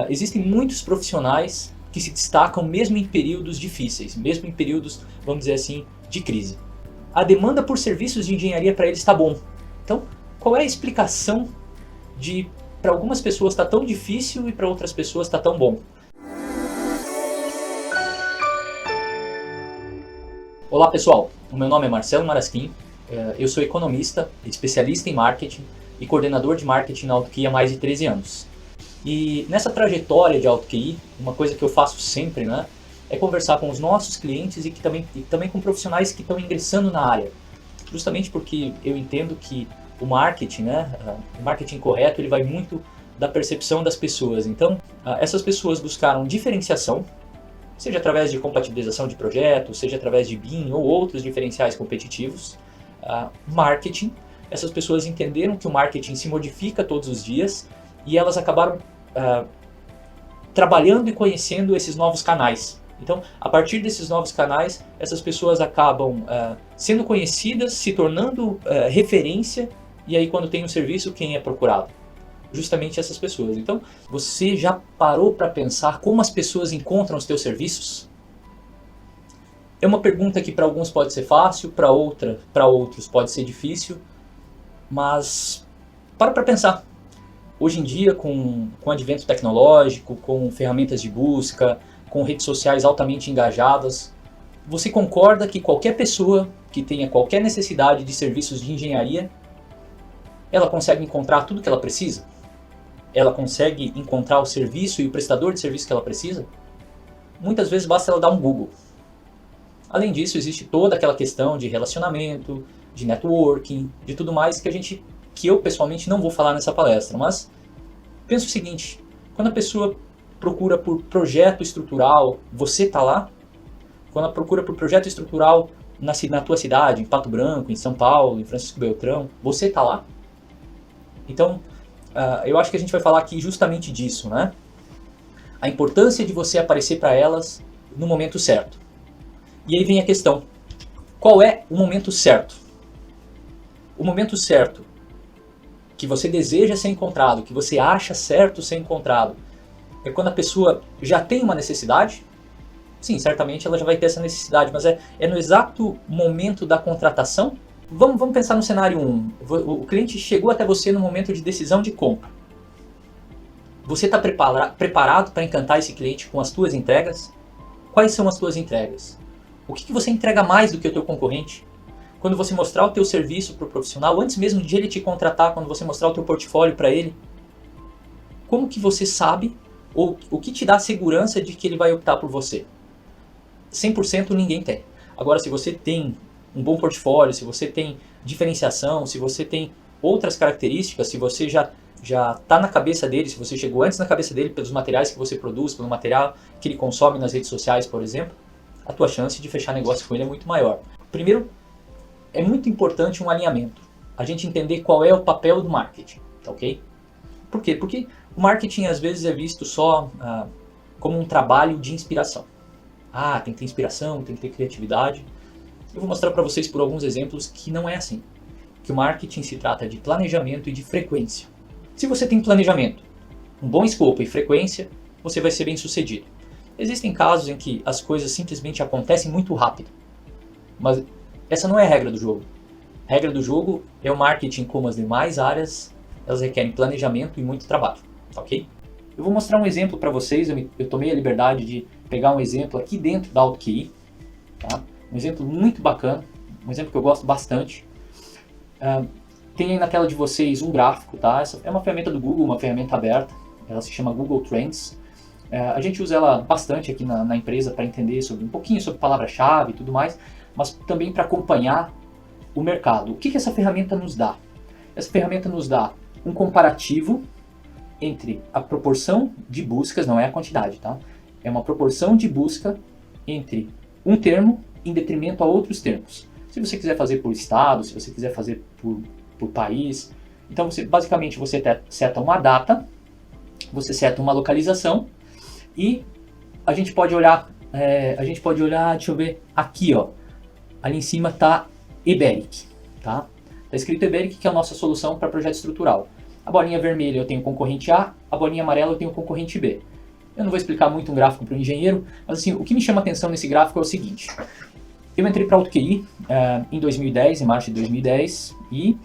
existem muitos profissionais que se destacam mesmo em períodos difíceis, mesmo em períodos, vamos dizer assim, de crise. A demanda por serviços de engenharia para eles está bom. Então, qual é a explicação de para algumas pessoas está tão difícil e para outras pessoas está tão bom? Olá pessoal, o meu nome é Marcelo Marasquim, eu sou economista, especialista em marketing e coordenador de marketing na AutoQI há mais de 13 anos. E nessa trajetória de AutoQI, uma coisa que eu faço sempre, é conversar com os nossos clientes e também com profissionais que estão ingressando na área. Justamente porque eu entendo que o marketing, o marketing correto, ele vai muito da percepção das pessoas. Então, essas pessoas buscaram diferenciação, seja através de compatibilização de projetos, seja através de BIM ou outros diferenciais competitivos. Marketing, essas pessoas entenderam que o marketing se modifica todos os dias e elas acabaram trabalhando e conhecendo esses novos canais. Então, a partir desses novos canais, essas pessoas acabam sendo conhecidas, se tornando referência, e aí quando tem um serviço, quem é procurado? Justamente essas pessoas. Então, você já parou para pensar como as pessoas encontram os teus serviços? É uma pergunta que para alguns pode ser fácil, para outros pode ser difícil, mas para pensar. Hoje em dia, com o advento tecnológico, com ferramentas de busca, com redes sociais altamente engajadas, você concorda que qualquer pessoa que tenha qualquer necessidade de serviços de engenharia, ela consegue encontrar tudo que ela precisa? Ela consegue encontrar o serviço e o prestador de serviço que ela precisa? Muitas vezes basta ela dar um Google. Além disso, existe toda aquela questão de relacionamento, de networking, de tudo mais que eu pessoalmente não vou falar nessa palestra, mas pensa o seguinte, quando a pessoa procura por projeto estrutural, você está lá? Quando ela procura por projeto estrutural na tua cidade, em Pato Branco, em São Paulo, em Francisco Beltrão, você está lá? Então, eu acho que a gente vai falar aqui justamente disso, A importância de você aparecer para elas no momento certo. E aí vem a questão, qual é o momento certo? O momento certo que você deseja ser encontrado, que você acha certo ser encontrado, é quando a pessoa já tem uma necessidade. Sim, certamente ela já vai ter essa necessidade, mas é no exato momento da contratação. Vamos pensar no cenário 1. O cliente chegou até você no momento de decisão de compra. Você está preparado para encantar esse cliente com as tuas entregas? Quais são as tuas entregas? O que você entrega mais do que o teu concorrente? Quando você mostrar o teu serviço para o profissional, antes mesmo de ele te contratar, quando você mostrar o teu portfólio para ele, como que você sabe, ou o que te dá a segurança de que ele vai optar por você? 100% ninguém tem. Agora, se você tem um bom portfólio, se você tem diferenciação, se você tem outras características, se você já está na cabeça dele, se você chegou antes na cabeça dele pelos materiais que você produz, pelo material que ele consome nas redes sociais, por exemplo, a tua chance de fechar negócio com ele é muito maior. Primeiro, é muito importante um alinhamento. A gente entender qual é o papel do marketing, tá ok? Por quê? Porque o marketing às vezes é visto só como um trabalho de inspiração. Tem que ter inspiração, tem que ter criatividade. Eu vou mostrar para vocês por alguns exemplos que não é assim. Que o marketing se trata de planejamento e de frequência. Se você tem planejamento, um bom escopo e frequência, você vai ser bem sucedido. Existem casos em que as coisas simplesmente acontecem muito rápido. Mas essa não é a regra do jogo. A regra do jogo é o marketing, como as demais áreas, elas requerem planejamento e muito trabalho, ok? Eu vou mostrar um exemplo para vocês, eu tomei a liberdade de pegar um exemplo aqui dentro da AutoQI, tá? Um exemplo muito bacana, um exemplo que eu gosto bastante. Tem aí na tela de vocês um gráfico, tá? Essa é uma ferramenta do Google, uma ferramenta aberta, ela se chama Google Trends. A gente usa ela bastante aqui na empresa para entender um pouquinho sobre palavra-chave e tudo mais, mas também para acompanhar o mercado. O que essa ferramenta nos dá? Essa ferramenta nos dá um comparativo entre a proporção de buscas, não é a quantidade, tá? É uma proporção de busca entre um termo em detrimento a outros termos. Se você quiser fazer por estado, se você quiser fazer por país, então basicamente você seta uma data, você seta uma localização e a gente pode olhar, deixa eu ver, aqui ó, ali em cima está Eberic, tá? Está escrito Eberic, que é a nossa solução para projeto estrutural. A bolinha vermelha eu tenho concorrente A, a bolinha amarela eu tenho concorrente B. Eu não vou explicar muito um gráfico para o engenheiro, mas assim, o que me chama a atenção nesse gráfico é o seguinte. Eu entrei para a AutoQI em 2010, em março de 2010, e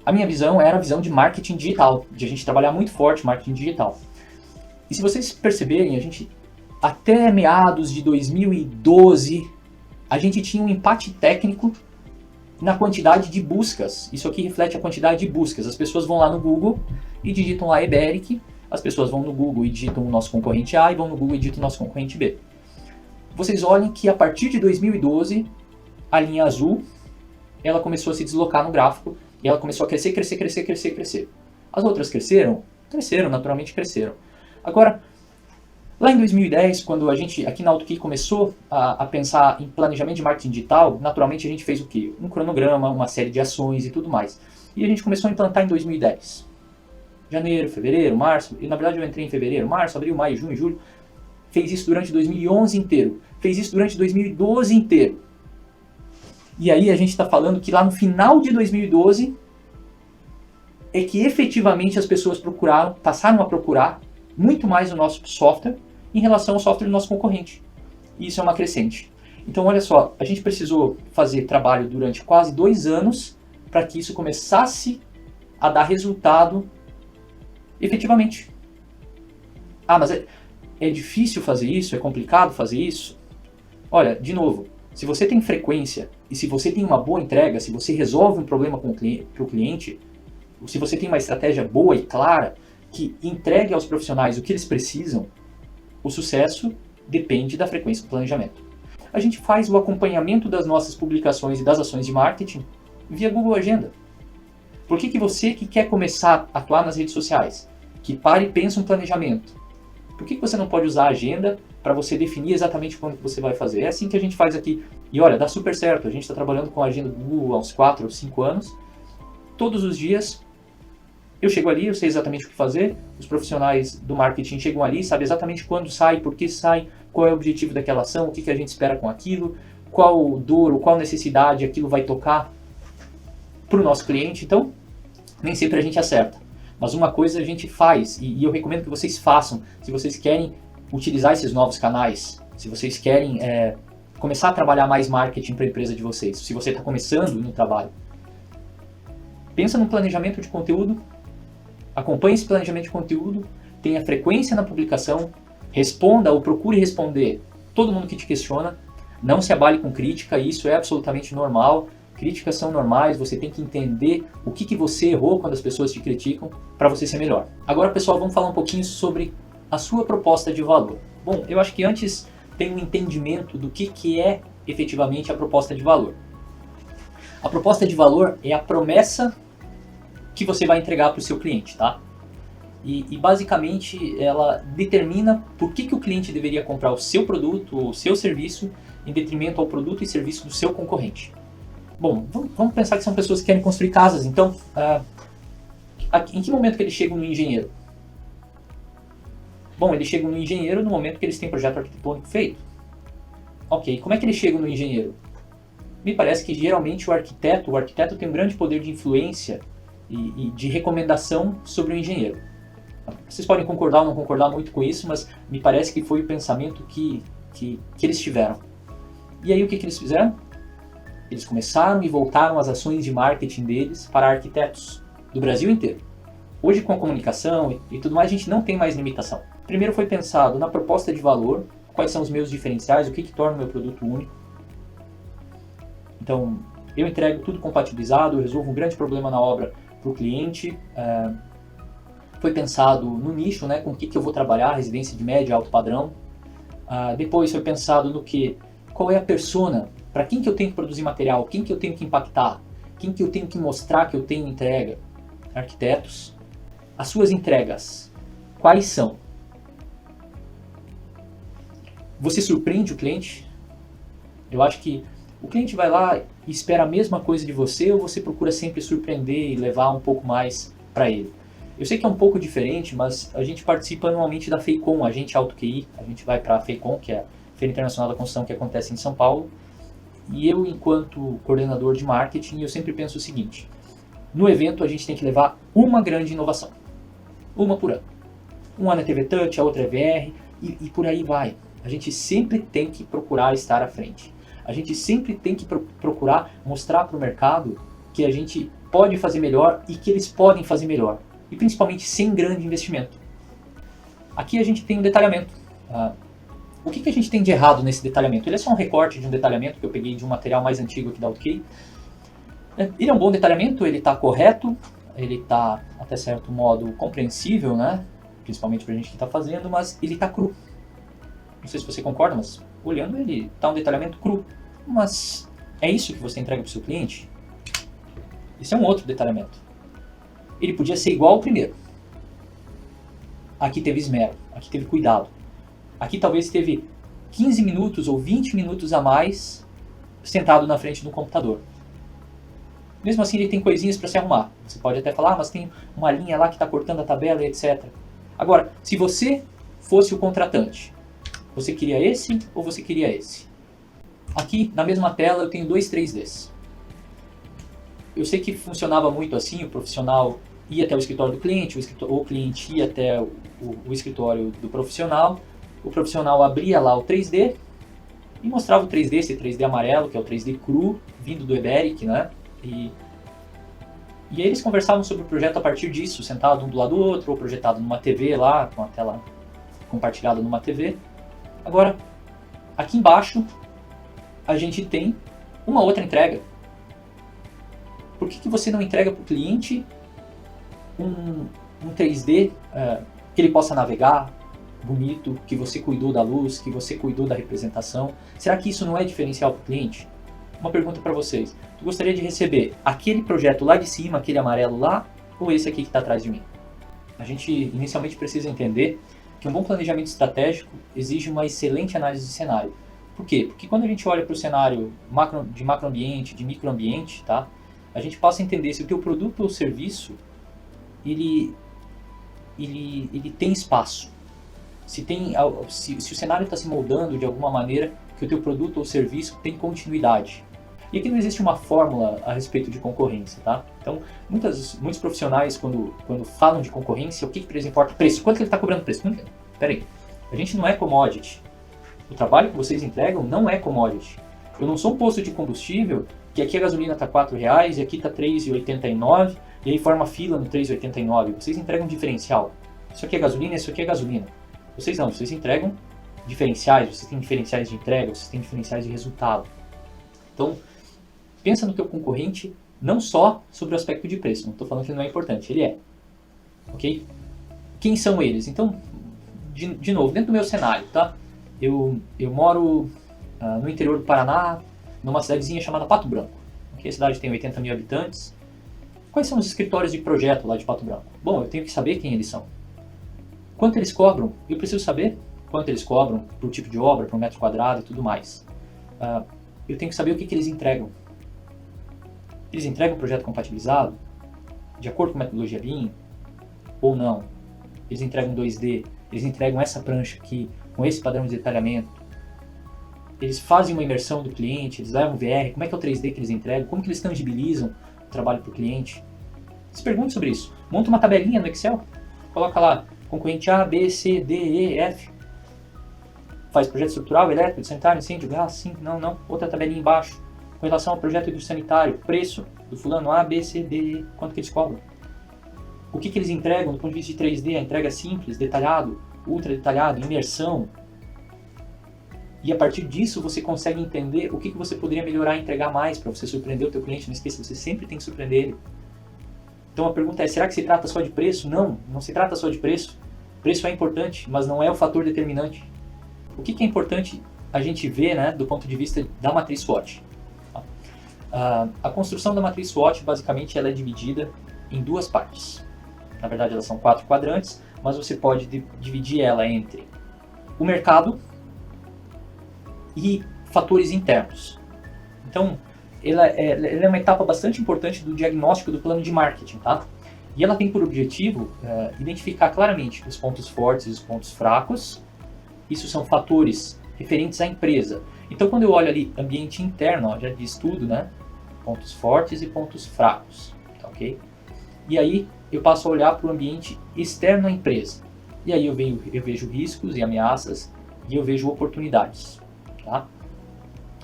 a minha visão era a visão de marketing digital, de a gente trabalhar muito forte marketing digital. E se vocês perceberem, a gente, até meados de 2012, a gente tinha um empate técnico na quantidade de buscas. Isso aqui reflete a quantidade de buscas. As pessoas vão lá no Google e digitam lá Eberic, as pessoas vão no Google e digitam o nosso concorrente A, e vão no Google e digitam o nosso concorrente B. Vocês olhem que a partir de 2012, a linha azul, ela começou a se deslocar no gráfico, e ela começou a crescer, crescer, crescer, crescer, crescer. As outras cresceram? Cresceram, naturalmente cresceram. Agora, lá em 2010, quando a gente, aqui na AutoQI, começou a pensar em planejamento de marketing digital, naturalmente a gente fez o quê? Um cronograma, uma série de ações e tudo mais. E a gente começou a implantar em 2010. Janeiro, fevereiro, março, e na verdade eu entrei em fevereiro, março, abril, maio, junho, julho. Fez isso durante 2011 inteiro. Fez isso durante 2012 inteiro. E aí a gente está falando que lá no final de 2012 é que efetivamente as pessoas passaram a procurar muito mais o nosso software em relação ao software do nosso concorrente. E isso é uma crescente. Então olha só, a gente precisou fazer trabalho durante quase 2 anos para que isso começasse a dar resultado efetivamente. Ah, mas é difícil fazer isso? É complicado fazer isso? Olha, de novo, se você tem frequência e se você tem uma boa entrega, se você resolve um problema para o cliente, se você tem uma estratégia boa e clara que entregue aos profissionais o que eles precisam, o sucesso depende da frequência do planejamento. A gente faz o acompanhamento das nossas publicações e das ações de marketing via Google Agenda. Por que você que quer começar a atuar nas redes sociais, que para e pensa um planejamento, por que você não pode usar a agenda para você definir exatamente quando você vai fazer? É assim que a gente faz aqui. E olha, dá super certo. A gente está trabalhando com a agenda do Google há uns 4 ou 5 anos. Todos os dias eu chego ali, eu sei exatamente o que fazer. Os profissionais do marketing chegam ali, sabem exatamente quando sai, por que sai, qual é o objetivo daquela ação, o que a gente espera com aquilo, qual dor ou qual necessidade aquilo vai tocar para o nosso cliente. Então, nem sempre a gente acerta. Mas uma coisa a gente faz, e eu recomendo que vocês façam, se vocês querem utilizar esses novos canais, se vocês querem começar a trabalhar mais marketing para a empresa de vocês, se você está começando no trabalho. Pensa no planejamento de conteúdo, acompanhe esse planejamento de conteúdo, tenha frequência na publicação, responda ou procure responder todo mundo que te questiona, não se abale com crítica, isso é absolutamente normal. Críticas são normais, você tem que entender o que você errou quando as pessoas te criticam para você ser melhor. Agora, pessoal, vamos falar um pouquinho sobre a sua proposta de valor. Bom, eu acho que antes tem um entendimento do que é efetivamente a proposta de valor. A proposta de valor é a promessa que você vai entregar para o seu cliente, tá? E basicamente ela determina por que o cliente deveria comprar o seu produto ou o seu serviço em detrimento ao produto e serviço do seu concorrente. Bom, vamos pensar que são pessoas que querem construir casas, então em que momento que eles chegam no engenheiro? Bom, eles chegam no engenheiro no momento que eles têm projeto arquitetônico feito. Ok, como é que eles chegam no engenheiro? Me parece que geralmente o arquiteto tem um grande poder de influência e de recomendação sobre o engenheiro. Vocês podem concordar ou não concordar muito com isso, mas me parece que foi o pensamento que eles tiveram. E aí o que eles fizeram? Eles começaram e voltaram as ações de marketing deles para arquitetos do Brasil inteiro. Hoje, com a comunicação e tudo mais, a gente não tem mais limitação. Primeiro foi pensado na proposta de valor, quais são os meus diferenciais, o que torna o meu produto único. Então, eu entrego tudo compatibilizado, eu resolvo um grande problema na obra para o cliente. Foi pensado no nicho, né, com o que eu vou trabalhar, residência de médio e alto padrão. Depois foi pensado no qual é a persona, para quem que eu tenho que produzir material, quem que eu tenho que impactar, quem que eu tenho que mostrar que eu tenho entrega. Arquitetos. As suas entregas, quais são? Você surpreende o cliente? Eu acho que o cliente vai lá e espera a mesma coisa de você, ou você procura sempre surpreender e levar um pouco mais para ele? Eu sei que é um pouco diferente, mas a gente participa anualmente da FEICOM, a gente AutoQI, a gente vai para a FEICOM, que é a Feira Internacional da Construção, que acontece em São Paulo, e eu, enquanto coordenador de marketing, eu sempre penso o seguinte: no evento a gente tem que levar uma grande inovação. Uma por ano. Um ano é TV Touch, a outra é VR, e por aí vai. A gente sempre tem que procurar estar à frente. A gente sempre tem que procurar mostrar para o mercado que a gente pode fazer melhor e que eles podem fazer melhor. E principalmente sem grande investimento. Aqui a gente tem um detalhamento. O que a gente tem de errado nesse detalhamento? Ele é só um recorte de um detalhamento que eu peguei de um material mais antigo aqui da OK. Ele é um bom detalhamento, ele está correto, ele está até certo modo compreensível, né? Principalmente para a gente que está fazendo, mas ele está cru. Não sei se você concorda, mas olhando ele está um detalhamento cru. Mas é isso que você entrega para o seu cliente? Esse é um outro detalhamento. Ele podia ser igual ao primeiro. Aqui teve esmero, aqui teve cuidado. Aqui talvez teve 15 minutos ou 20 minutos a mais sentado na frente do computador. Mesmo assim ele tem coisinhas para se arrumar. Você pode até falar, mas tem uma linha lá que está cortando a tabela e etc. Agora, se você fosse o contratante, você queria esse ou você queria esse? Aqui na mesma tela eu tenho dois 3Ds. Eu sei que funcionava muito assim, o profissional ia até o escritório do cliente, o cliente ia até o escritório do profissional, o profissional abria lá o 3D e mostrava o 3D, esse 3D amarelo, que é o 3D cru, vindo do Eberic, né? E aí eles conversavam sobre o projeto a partir disso, sentado um do lado do outro, ou projetado numa TV lá, com a tela compartilhada numa TV. Agora, aqui embaixo, a gente tem uma outra entrega. Por que você não entrega para o cliente um 3D que ele possa navegar, bonito, que você cuidou da luz, que você cuidou da representação? Será que isso não é diferencial para o cliente? Uma pergunta para vocês. Tu gostaria de receber aquele projeto lá de cima, aquele amarelo lá, ou esse aqui que está atrás de mim? A gente inicialmente precisa entender que um bom planejamento estratégico exige uma excelente análise de cenário. Por quê? Porque quando a gente olha para o cenário de macroambiente, de microambiente, tá? A gente passa a entender se o teu produto ou serviço ele tem espaço. Se o cenário está se moldando de alguma maneira, que o teu produto ou serviço tem continuidade. E aqui não existe uma fórmula a respeito de concorrência, tá? Então, muitos profissionais, quando falam de concorrência, o que para eles importa? Preço. Quanto que ele está cobrando preço? Peraí, a gente não é commodity. O trabalho que vocês entregam não é commodity. Eu não sou um posto de combustível que aqui a gasolina está R$4 e aqui está R$3,89 e aí forma fila no R$3,89. Vocês entregam um diferencial. Isso aqui é gasolina, isso aqui é gasolina. Vocês não, vocês entregam diferenciais, vocês têm diferenciais de entrega, vocês têm diferenciais de resultado. Então, pensa no teu concorrente não só sobre o aspecto de preço, não estou falando que ele não é importante, ele é. Ok? Quem são eles? Então, de novo, dentro do meu cenário, tá? Eu moro no interior do Paraná, numa cidadezinha chamada Pato Branco. Okay? A cidade tem 80 mil habitantes. Quais são os escritórios de projeto lá de Pato Branco? Bom, eu tenho que saber quem eles são. Quanto eles cobram? Eu preciso saber quanto eles cobram por tipo de obra, por metro quadrado e tudo mais. Eu tenho que saber o que eles entregam. Eles entregam o projeto compatibilizado? De acordo com a metodologia BIM? Ou não? Eles entregam 2D? Eles entregam essa prancha aqui, com esse padrão de detalhamento? Eles fazem uma imersão do cliente? Eles levam VR? Como é que é o 3D que eles entregam? Como que eles tangibilizam o trabalho para o cliente? Se pergunte sobre isso. Monta uma tabelinha no Excel. Coloca lá, concorrente A, B, C, D, E, F. Faz projeto estrutural, elétrico, sanitário, incêndio, gás, sim, não. Outra tabelinha embaixo. Com relação ao projeto hidrossanitário, preço do fulano A, B, C, D, E, quanto que eles cobram? O que eles entregam do ponto de vista de 3D? A entrega simples, detalhado, ultra detalhado, imersão. E a partir disso você consegue entender o que você poderia melhorar e entregar mais para você surpreender o teu cliente. Não esqueça, você sempre tem que surpreender ele. Então a pergunta é, será que se trata só de preço? Não, não se trata só de preço. Preço é importante, mas não é o fator determinante. O que é importante a gente ver, né, do ponto de vista da matriz SWOT? A construção da matriz SWOT, basicamente, ela é dividida em duas partes. Na verdade, elas são 4 quadrantes, mas você pode dividir ela entre o mercado e fatores internos. Então, ela é uma etapa bastante importante do diagnóstico do plano de marketing, tá? E ela tem por objetivo identificar claramente os pontos fortes e os pontos fracos. Isso são fatores referentes à empresa. Então, quando eu olho ali ambiente interno, já diz tudo, né? Pontos fortes e pontos fracos. Então, ok? E aí eu passo a olhar para o ambiente externo à empresa. E aí eu vejo riscos e ameaças e eu vejo oportunidades, tá?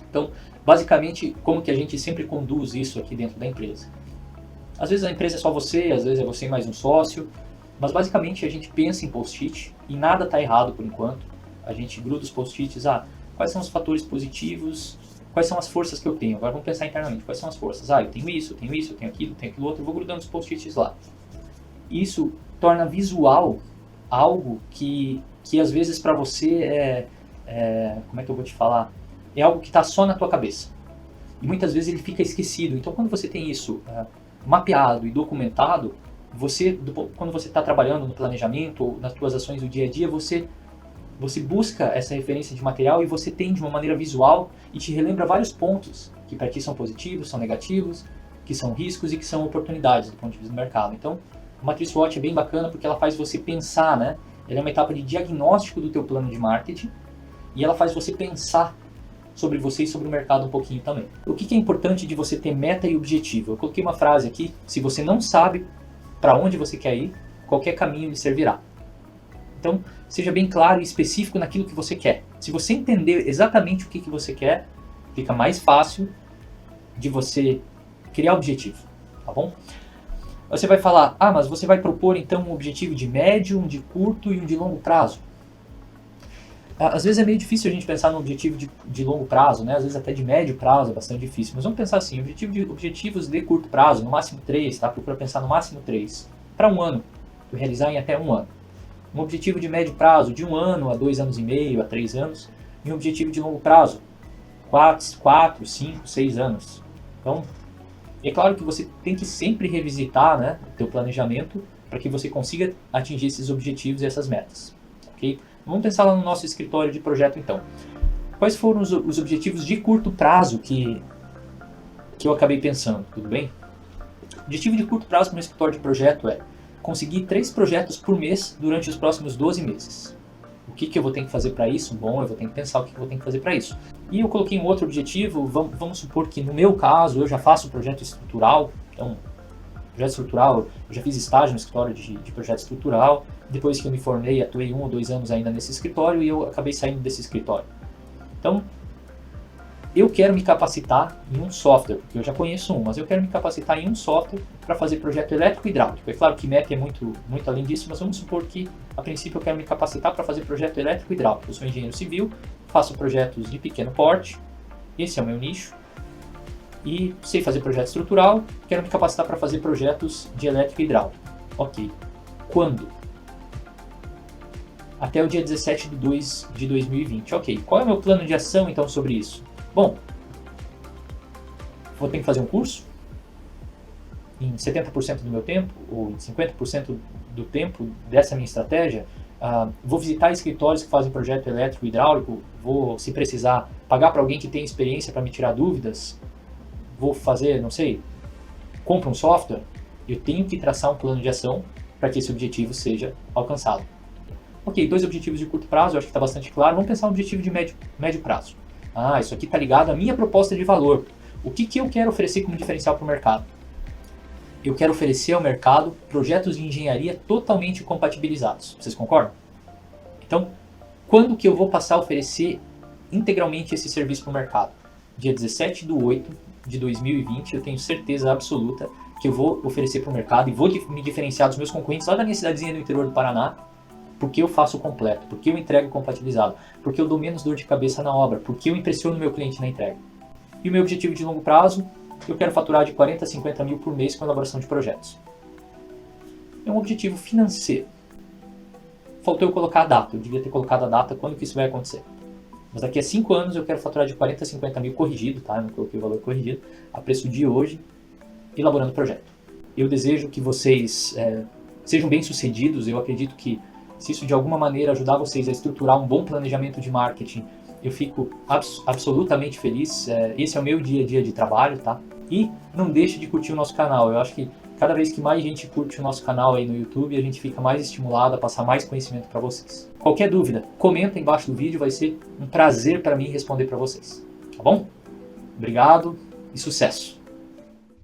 Então, basicamente, como que a gente sempre conduz isso aqui dentro da empresa? Às vezes a empresa é só você, às vezes é você mais um sócio, mas basicamente a gente pensa em post-it e nada está errado por enquanto. A gente gruda os post-its, quais são os fatores positivos, quais são as forças que eu tenho. Agora vamos pensar internamente, quais são as forças? Eu tenho isso, eu tenho isso, eu tenho aquilo outro, eu vou grudando os post-its lá. Isso torna visual algo que às vezes para você como é que eu vou te falar? É algo que está só na tua cabeça. E muitas vezes ele fica esquecido. Então quando você tem isso mapeado e documentado, quando você está trabalhando no planejamento ou nas tuas ações do dia a dia, você busca essa referência de material e você tem de uma maneira visual e te relembra vários pontos que para ti são positivos, são negativos, que são riscos e que são oportunidades do ponto de vista do mercado. Então, a matriz SWOT é bem bacana porque ela faz você pensar, né? Ela é uma etapa de diagnóstico do teu plano de marketing e ela faz você pensar sobre você e sobre o mercado um pouquinho também. O que é importante de você ter meta e objetivo? Eu coloquei uma frase aqui: se você não sabe para onde você quer ir, qualquer caminho lhe servirá. Então, seja bem claro e específico naquilo que você quer. Se você entender exatamente o que você quer, fica mais fácil de você criar objetivo, tá bom? Você vai falar, mas você vai propor então um objetivo de médio, um de curto e um de longo prazo. Às vezes é meio difícil a gente pensar no objetivo de longo prazo, né? Às vezes até de médio prazo é bastante difícil. Mas vamos pensar assim, objetivos de curto prazo, no máximo 3, tá? Procura pensar no máximo 3, para um ano, realizar em até um ano. Um objetivo de médio prazo, de 1 ano a 2 anos e meio, a 3 anos. E um objetivo de longo prazo, 4, 5, 6 anos. Então, é claro que você tem que sempre revisitar, né, o teu planejamento para que você consiga atingir esses objetivos e essas metas. Ok? Vamos pensar lá no nosso escritório de projeto então. Quais foram os objetivos de curto prazo que eu acabei pensando, tudo bem? O objetivo de curto prazo para o meu escritório de projeto é conseguir 3 projetos por mês durante os próximos 12 meses. O que eu vou ter que fazer para isso? Bom, eu vou ter que pensar o que eu vou ter que fazer para isso. E eu coloquei um outro objetivo, vamos supor que no meu caso eu já faço projeto estrutural. Então, projeto estrutural, eu já fiz estágio no escritório de projeto estrutural. Depois que eu me formei, atuei 1 ou 2 anos ainda nesse escritório e eu acabei saindo desse escritório. Então, eu quero me capacitar em um software, porque eu já conheço mas eu quero me capacitar em um software para fazer projeto elétrico e hidráulico. É claro que MEP é muito além disso, mas vamos supor que, a princípio, eu quero me capacitar para fazer projeto elétrico e hidráulico. Eu sou engenheiro civil, faço projetos de pequeno porte, esse é o meu nicho, e sei fazer projeto estrutural, quero me capacitar para fazer projetos de elétrico e hidráulico. Ok. Quando? Até o dia 17 de 2 de 2020. Ok. Qual é o meu plano de ação, então, sobre isso? Bom, vou ter que fazer um curso em 70% do meu tempo, ou em 50% do tempo dessa minha estratégia. Vou visitar escritórios que fazem projeto elétrico e hidráulico, vou, se precisar, pagar para alguém que tem experiência para me tirar dúvidas, vou fazer, não sei, compro um software. Eu tenho que traçar um plano de ação para que esse objetivo seja alcançado. Ok, 2 objetivos de curto prazo, eu acho que está bastante claro. Vamos pensar um objetivo de médio prazo. Isso aqui está ligado à minha proposta de valor. O que eu quero oferecer como diferencial para o mercado? Eu quero oferecer ao mercado projetos de engenharia totalmente compatibilizados. Vocês concordam? Então, quando que eu vou passar a oferecer integralmente esse serviço para o mercado? Dia 17 de 8 de 2020, eu tenho certeza absoluta que eu vou oferecer para o mercado e vou me diferenciar dos meus concorrentes lá da minha cidadezinha do interior do Paraná, porque eu faço completo, porque eu entrego compatibilizado, porque eu dou menos dor de cabeça na obra, porque eu impressiono meu cliente na entrega. E o meu objetivo de longo prazo, eu quero faturar de 40 a 50 mil por mês com elaboração de projetos. É um objetivo financeiro. Faltou eu colocar a data, eu devia ter colocado a data quando que isso vai acontecer. Mas daqui a 5 anos eu quero faturar de 40 a 50 mil corrigido, tá? Eu não coloquei o valor corrigido, a preço de hoje, elaborando o projeto. Eu desejo que vocês sejam bem-sucedidos. Eu acredito que se isso de alguma maneira ajudar vocês a estruturar um bom planejamento de marketing, eu fico absolutamente feliz. Esse é o meu dia a dia de trabalho, tá? E não deixe de curtir o nosso canal. Eu acho que cada vez que mais gente curte o nosso canal aí no YouTube, a gente fica mais estimulado a passar mais conhecimento para vocês. Qualquer dúvida, comenta embaixo do vídeo, vai ser um prazer para mim responder para vocês. Tá bom? Obrigado e sucesso!